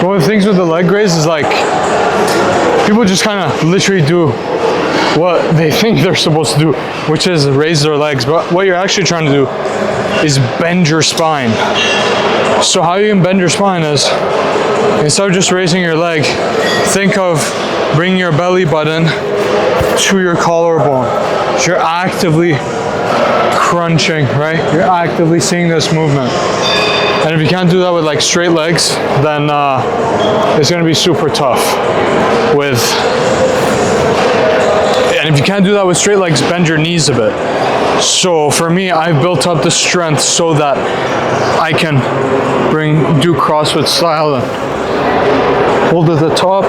So one of the things with the leg raise is like, people just kind of literally do what they think they're supposed to do, which is raise their legs. But what you're actually trying to do is bend your spine. So how you can bend your spine is, instead of just raising your leg, think of bringing your belly button to your collarbone. So you're actively crunching, right? You're actively seeing this movement. And if you can't do that with like straight legs, then it's gonna be super tough and if you can't do that with straight legs, bend your knees a bit. So for me, I've built up the strength so that I can do CrossFit style and hold at the top.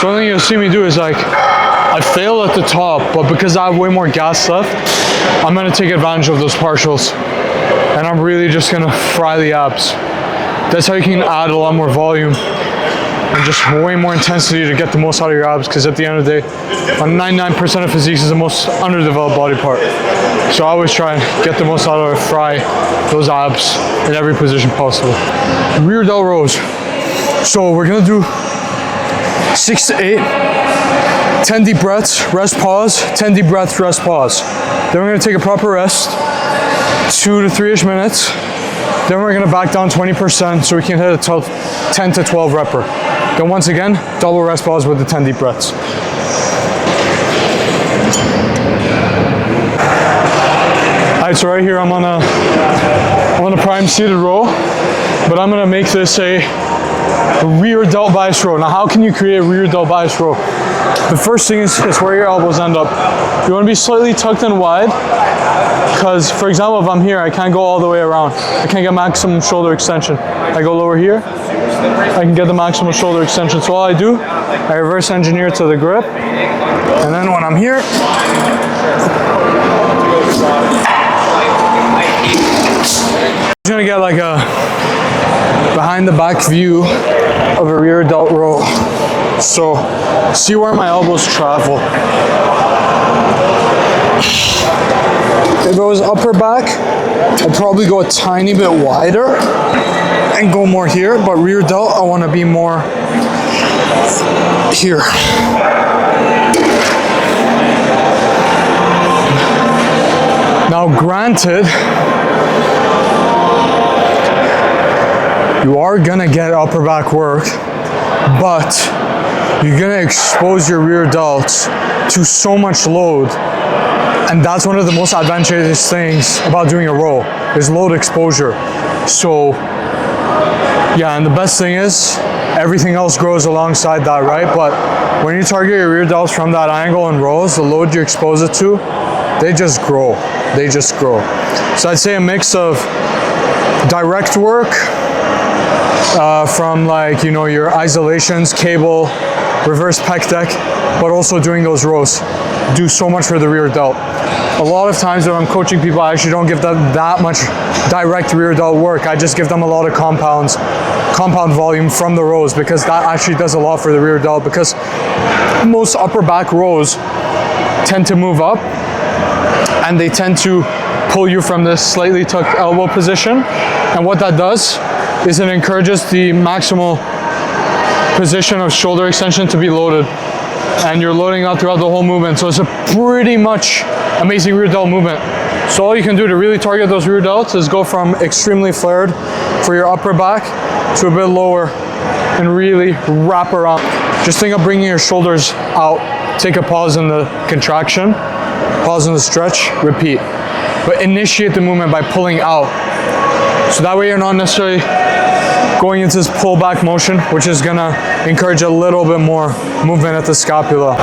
So one thing you'll see me do is like, I fail at the top, but because I have way more gas left, I'm gonna take advantage of those partials. And I'm really just gonna fry the abs. That's how you can add a lot more volume and just way more intensity to get the most out of your abs, because at the end of the day, 99% of physique is the most underdeveloped body part. So I always try and get the most out of it, fry those abs in every position possible. Rear delt rows. So we're gonna do 6 to 8, 10 deep breaths, rest, pause, 10 deep breaths, rest, pause. Then we're gonna take a proper rest, 2 to 3-ish minutes. Then we're gonna back down 20% so we can hit a 10 to 12 repper. Then once again, double rest pause with the 10 deep breaths. All right, so right here I'm on a prime seated row, but I'm gonna make this a rear delt bias row. Now, how can you create a rear delt bias row? The first thing is where your elbows end up. You want to be slightly tucked in wide, because, for example, if I'm here, I can't go all the way around. I can't get maximum shoulder extension. I go lower here, I can get the maximum shoulder extension. So all I do, I reverse engineer to the grip, and then when I'm here, I'm gonna get like a behind the back view of a rear delt row. So see where my elbows travel. If it was upper back, I'd probably go a tiny bit wider and go more here, but rear delt, I want to be more here. Now granted, you are gonna get upper back work, but you're gonna expose your rear delts to so much load. And that's one of the most advantageous things about doing a row, is load exposure. So yeah, and the best thing is everything else grows alongside that, right? But when you target your rear delts from that angle in rows, the load you expose it to, they just grow. They just grow. So I'd say a mix of direct work, from like, you know, your isolations, cable, reverse pec deck, but also doing those rows do so much for the rear delt. A lot of times when I'm coaching people, I actually don't give them that much direct rear delt work. I just give them a lot of compound volume from the rows, because that actually does a lot for the rear delt, because most upper back rows tend to move up and they tend to pull you from this slightly tucked elbow position. And what that does is it encourages the maximal position of shoulder extension to be loaded. And you're loading out throughout the whole movement. So it's a pretty much amazing rear delt movement. So all you can do to really target those rear delts is go from extremely flared for your upper back to a bit lower and really wrap around. Just think of bringing your shoulders out. Take a pause in the contraction, pause in the stretch, repeat. But initiate the movement by pulling out. So that way you're not necessarily going into this pullback motion, which is gonna encourage a little bit more movement at the scapula.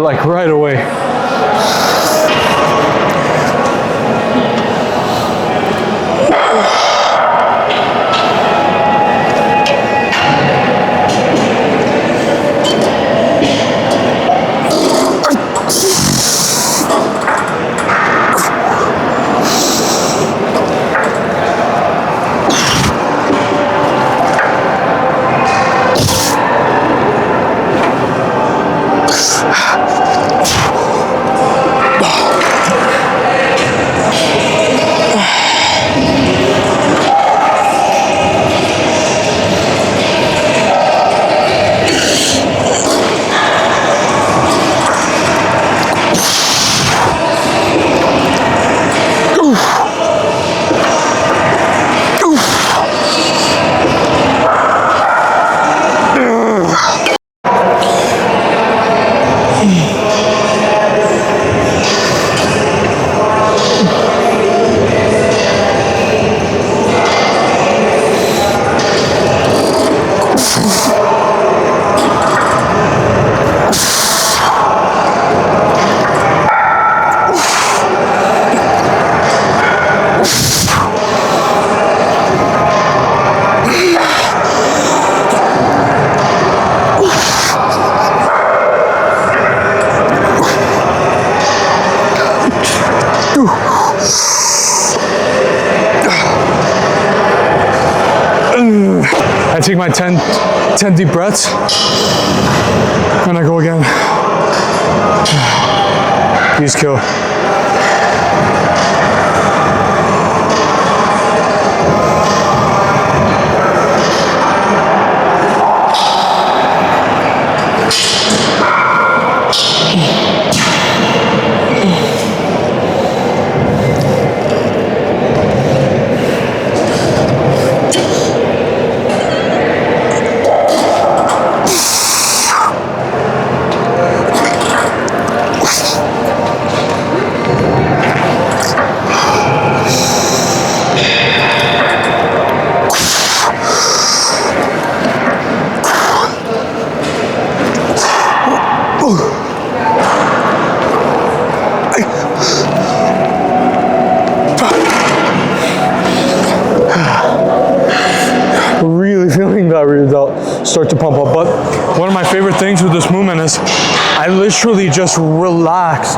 like right away. I take my 10 deep breaths, and I go again. Please kill. Really feeling that Rear-Delt start to pump up. But one of my favorite things with this movement is I literally just relax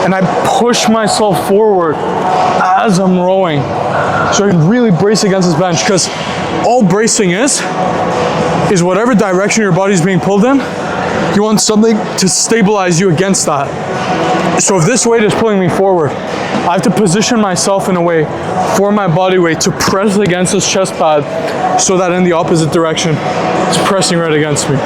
and I push myself forward as I'm rowing. So I can really brace against this bench, because all bracing is whatever direction your body's being pulled in, you want something to stabilize you against that. So if this weight is pulling me forward, I have to position myself in a way for my body weight to press against this chest pad so that in the opposite direction, it's pressing right against me.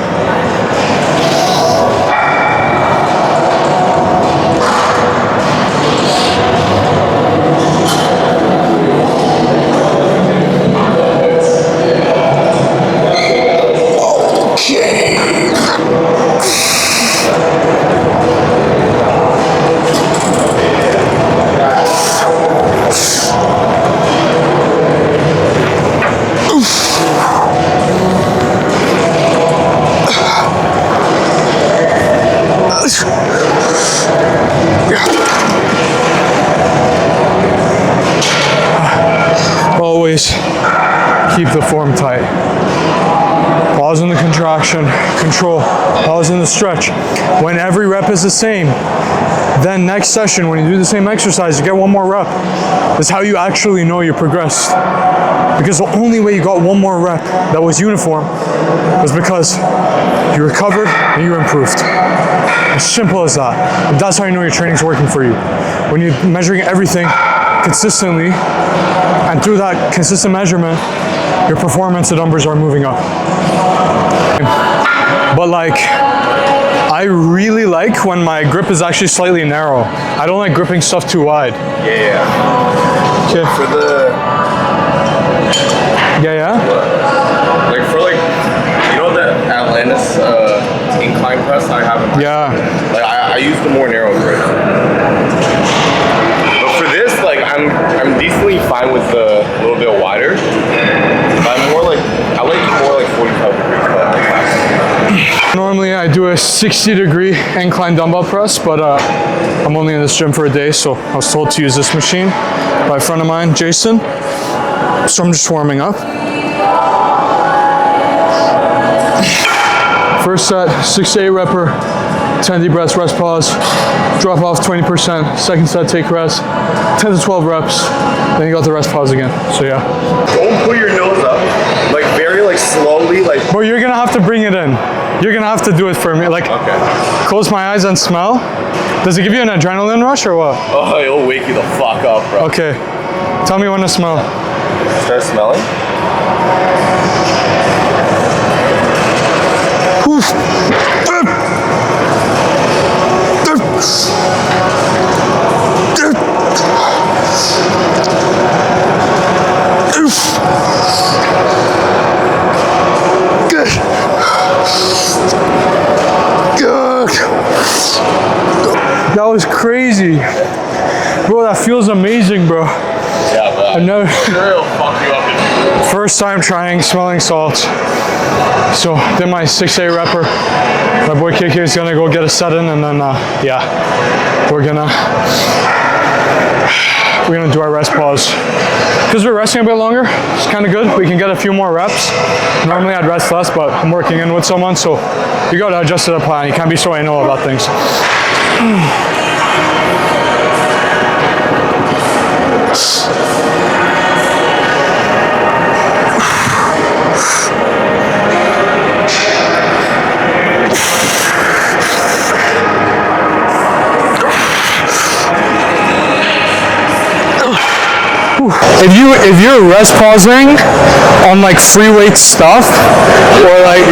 Always keep the form tight. Pause in the contraction, control, pause in the stretch. When every rep is the same, then next session, when you do the same exercise, you get one more rep. That's how you actually know you progressed. Because the only way you got one more rep that was uniform was because you recovered and you improved. As simple as that. And that's how you know your training's working for you. When you're measuring everything consistently, and through that consistent measurement, your performance, the numbers are moving up. But like, I really like when my grip is actually slightly narrow. I don't like gripping stuff too wide. Yeah. Okay. For the... Yeah. Like for like, you know that Atlantis incline press I have in my... Yeah. Like I use the more narrow grip. But for this, like I'm decently fine with the little bit wider. But I'm more like, I like more like 45 degrees. Normally I do do a 60-degree incline dumbbell press, but I'm only in this gym for a day, so I was told to use this machine by a friend of mine, Jason. So I'm just warming up. First set, 6 to 8 repper, 10 deep breaths, rest pause, drop off 20%. Second set, take rest, 10 to 12 reps. Then you got the rest pause again. So yeah. Don't put your nose up, like very like slowly, like. But you're gonna have to bring it in. You're gonna have to do it for me. Like, Okay. close my eyes and smell. Does it give you an adrenaline rush or what? Oh, it'll wake you the fuck up, bro. Okay. Tell me when to smell. Start smelling. Good. Good. That was crazy. Bro, that feels amazing, bro. Yeah, but I've never, it'll fuck you up. first time trying smelling salts. So then my 6A repper, my boy KK is gonna go get a set in, and then yeah, we're gonna do our rest pause. Because we're resting a bit longer, it's kind of good. We can get a few more reps. Normally I'd rest less, but I'm working in with someone, so you gotta adjust to the plan. You can't be so anal about things. If you're rest pausing on like free weight stuff or like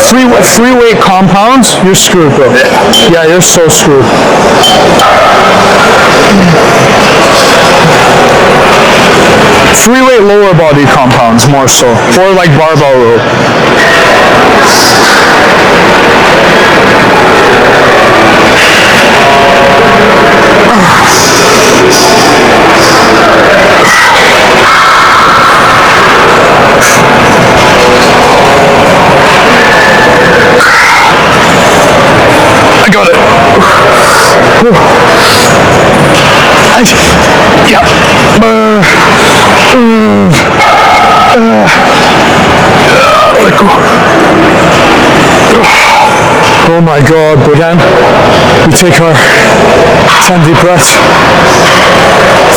free weight compounds, you're screwed, bro. Yeah, you're so screwed. Free weight lower body compounds more so, or like barbell row. I got it. Yeah. Let go. Oh my God, but then we take our 10 deep breaths.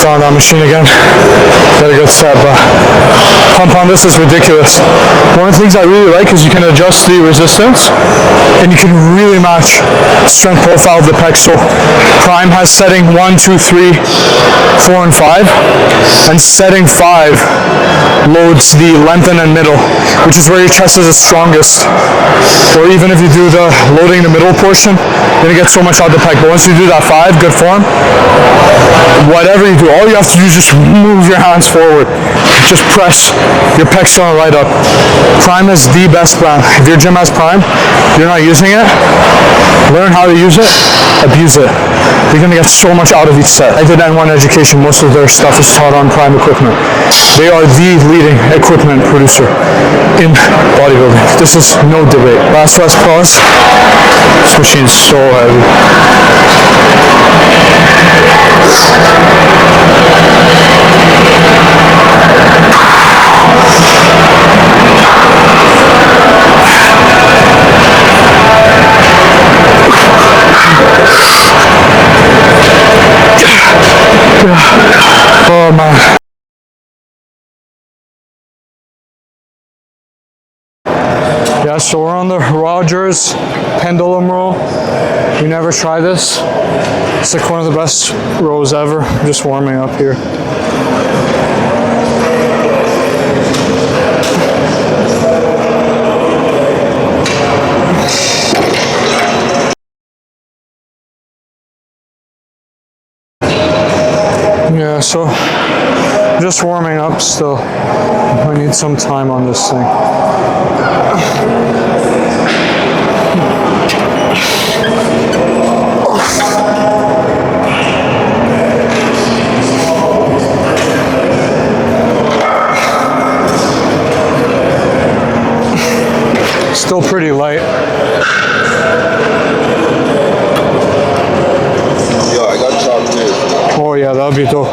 Found that machine again. Got a good set, but pump on this is ridiculous. One of the things I really like is you can adjust the resistance and you can really match strength profile of the pec. So Prime has setting 1, 2, 3, 4, and 5, and setting 5 loads the lengthen and middle, which is where your chest is the strongest. Or even if you do the loading the middle portion, you're gonna get so much out of the pec. But once you do that 5, good form, whatever you do, all you have to do is just move your hands forward. Just press your pecs gonna light up. Prime is the best plan. If your gym has Prime, you're not using it, learn how to use it, abuse it. You're gonna get so much out of each set. I did N1 education, most of their stuff is taught on Prime equipment. They are the leading equipment producer in bodybuilding. This is no debate. Last pause. This machine's so heavy. Oh man. Yeah, so we're on the Rogers pendulum row. We never try this. It's like one of the best rows ever. I'm just warming up here. Yeah, so just warming up still. I need some time on this thing. Still pretty light. poquito.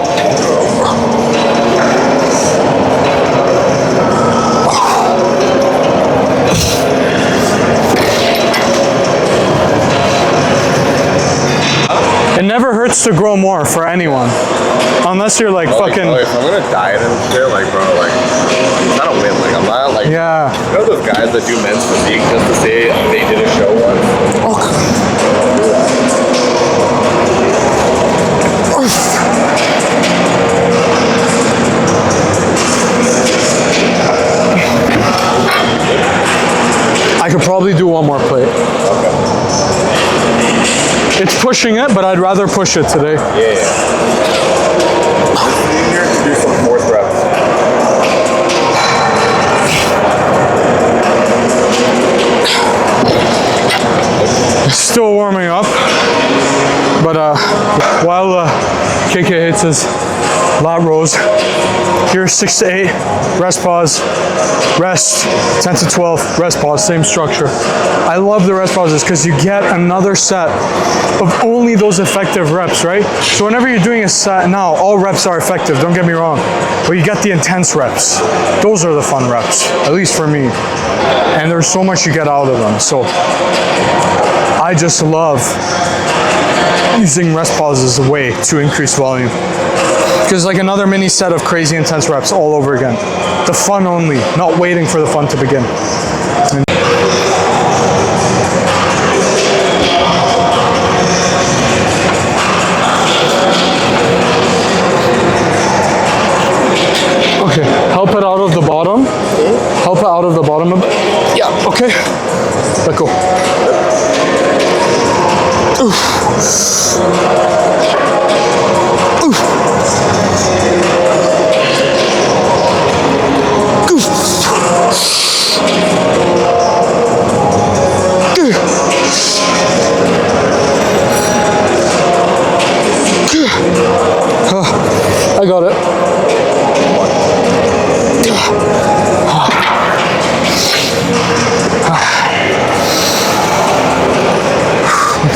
It never hurts to grow more for anyone. Unless you're like fucking... Like, if I'm gonna diet and shit, like, bro, like, I'm trying to win. Like, I'm not, like... Yeah. You know those guys that do men's physique just to say they did a show once? I could probably do one more plate. Okay. It's pushing it, but I'd rather push it today. Yeah. Just do some fourth reps. Still warming up, but while KK hits his lat rows, here's 6 to 8, rest pause, rest, 10 to 12, rest pause, same structure. I love the rest pauses because you get another set of only those effective reps, right? So whenever you're doing a set, now all reps are effective, don't get me wrong, but you get the intense reps. Those are the fun reps, at least for me. And there's so much you get out of them. So I just love using rest pauses as a way to increase volume. Because like another mini set of crazy intense reps all over again. The fun only, not waiting for the fun to begin. Okay, help it out of the bottom. Help it out of the bottom a bit. Yeah, okay. Let go. Oof. Oof. Oof. I got it.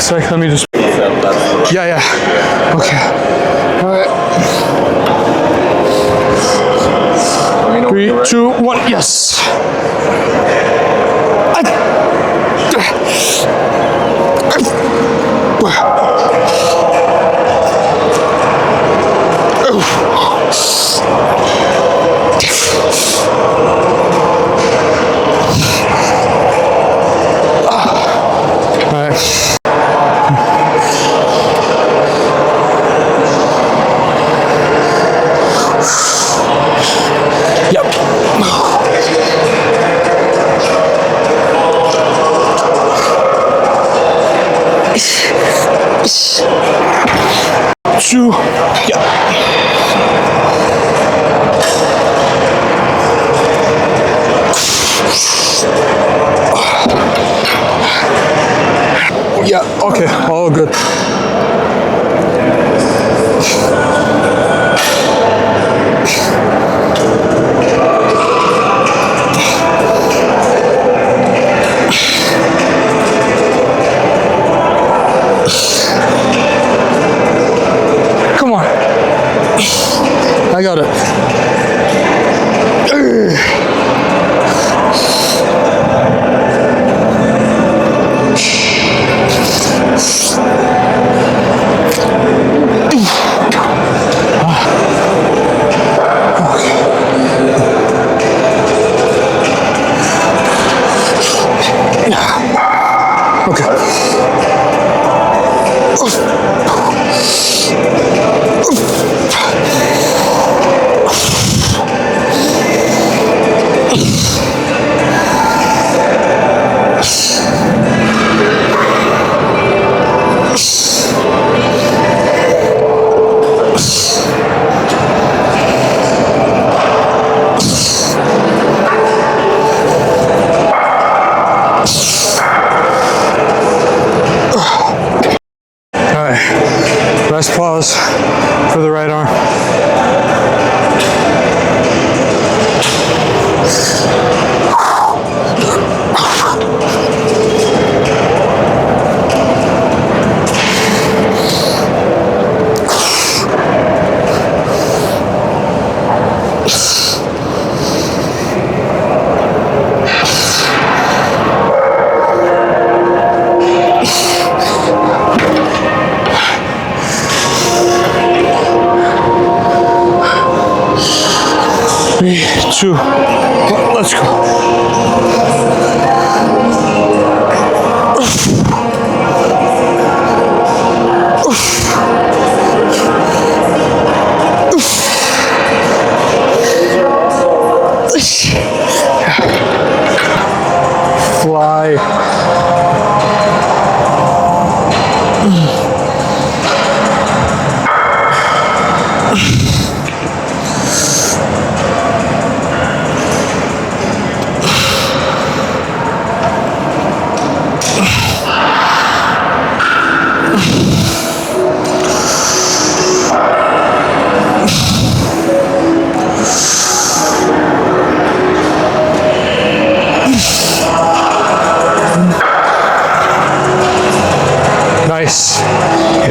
Sorry, let me just... Yeah. Okay. All right. 3, 2, 1, yes. Two, yeah. Yeah, okay, all good. Come on. I got it.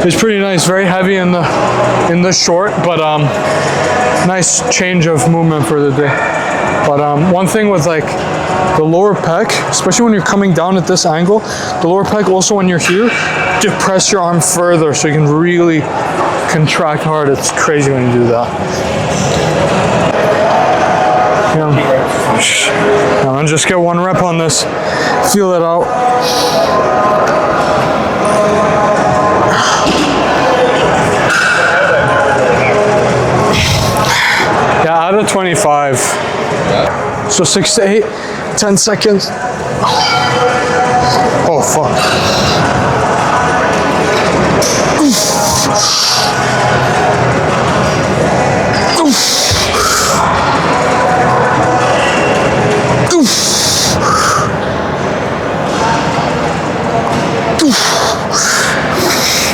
is pretty nice. Very heavy in the short, but nice change of movement for the day. But one thing with like the lower pec, especially when you're coming down at this angle, the lower pec also when you're here, depress your arm further so you can really contract hard. It's crazy when you do that. Yeah. Now just get 1 rep on this. Feel it out. Yeah, out of 25. So 6 to 8, 10 seconds. Oh, fuck.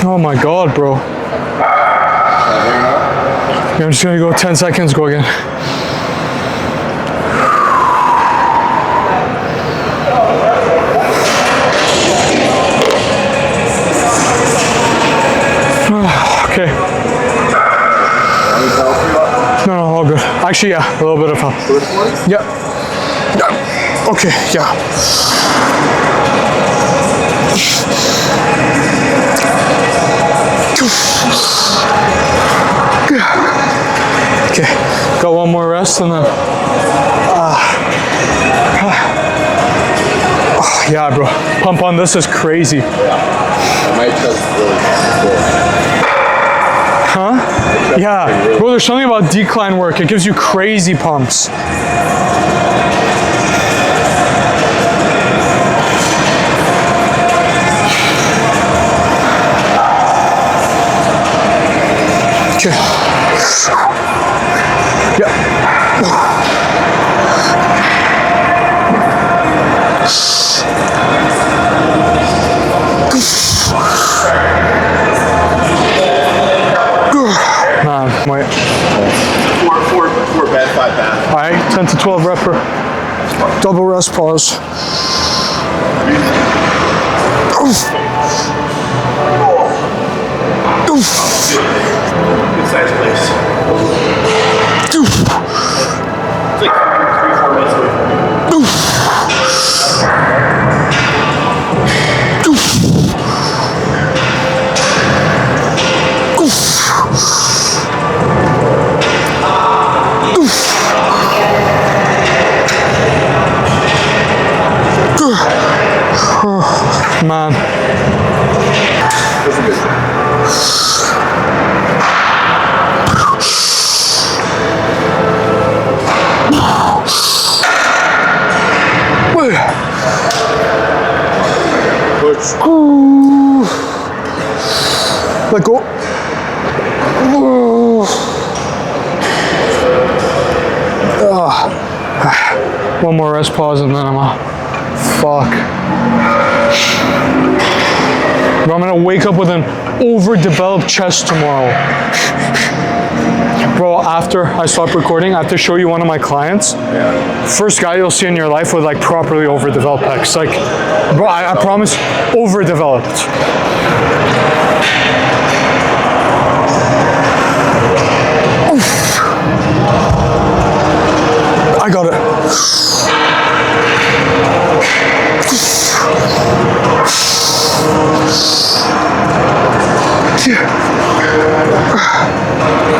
Oh my God, bro. I'm just gonna go 10 seconds, go again. Okay. No, all good. Actually, yeah, a little bit of help. Yeah. Okay, yeah. Okay, got 1 more rest and then. Oh, yeah, bro. Pump on this is crazy. My chest really cool. Huh? Yeah, bro, there's something about decline work. It gives you crazy pumps. Okay. Yeah. Wait. 4 bad, 5 bad. All right, 10 to 12 rep per double rest pause. Good size place. It's like 3-4 minutes away. Man. That's a good one. Push. Ooh. Let go. Ooh. One more rest pause and then I'm out. Fuck. Bro, I'm gonna wake up with an overdeveloped chest tomorrow. Bro, after I stop recording, I have to show you one of my clients. Yeah. First guy you'll see in your life with like properly overdeveloped pecs. Like, bro, I promise, overdeveloped. Oof. I got it.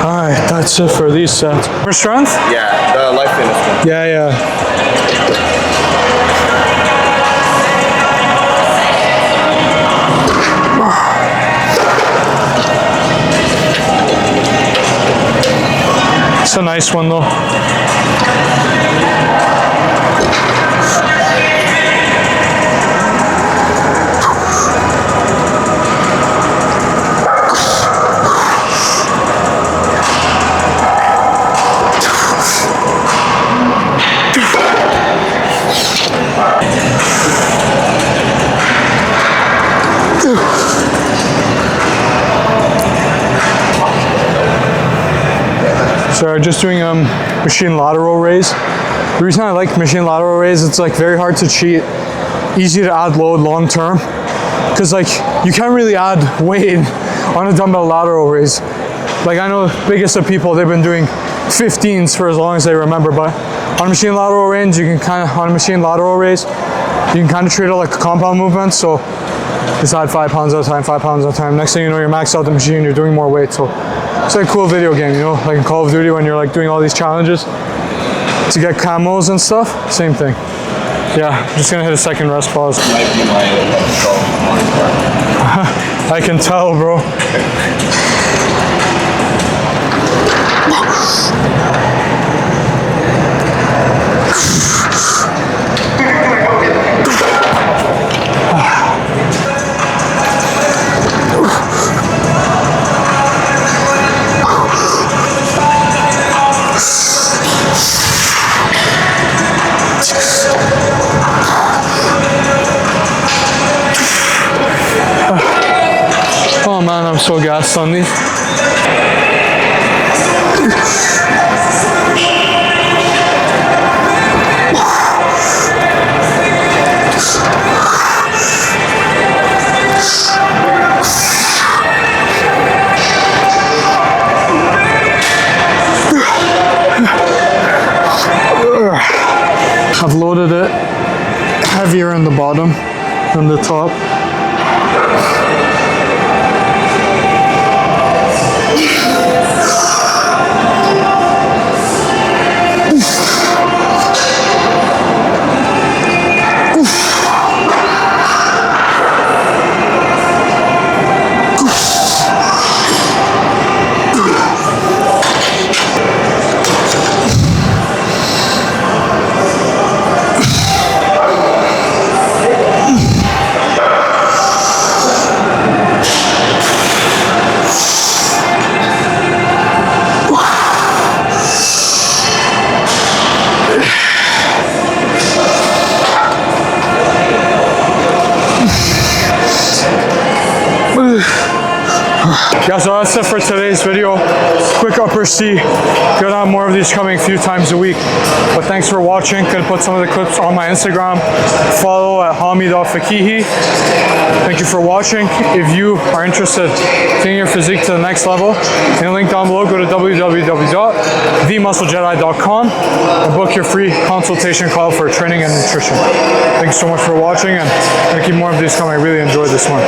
Alright, that's it for these sets. For strength? Yeah, the life fitness one. Yeah, yeah. It's a nice one though. So just doing machine lateral raise. The reason I like machine lateral raise, it's like very hard to cheat, easy to add load long term, because like you can't really add weight on a dumbbell lateral raise. Like I know the biggest of people, they've been doing 15s for as long as they remember, but on a machine lateral raise, you can kind of treat it like a compound movement. So just add 5 pounds at a time, 5 pounds at a time. Next thing you know, you're maxed out the machine, you're doing more weight. So it's like a cool video game, you know, like in Call of Duty when you're like doing all these challenges to get camos and stuff, same thing. Yeah, I'm just gonna hit a second rest pause. Might be my I can tell, bro. Oh man, I'm so gassed on these. I've loaded it heavier in the bottom than the top. Yeah, so that's it for today's video. Quick upper C. Gonna have more of these coming a few times a week. But thanks for watching. Gonna put some of the clips on my Instagram. Follow at hami.fakihi. Thank you for watching. If you are interested in taking your physique to the next level, in the link down below, go to www.themusclejedi.com and book your free consultation call for training and nutrition. Thanks so much for watching, and I'm gonna keep more of these coming. I really enjoyed this one.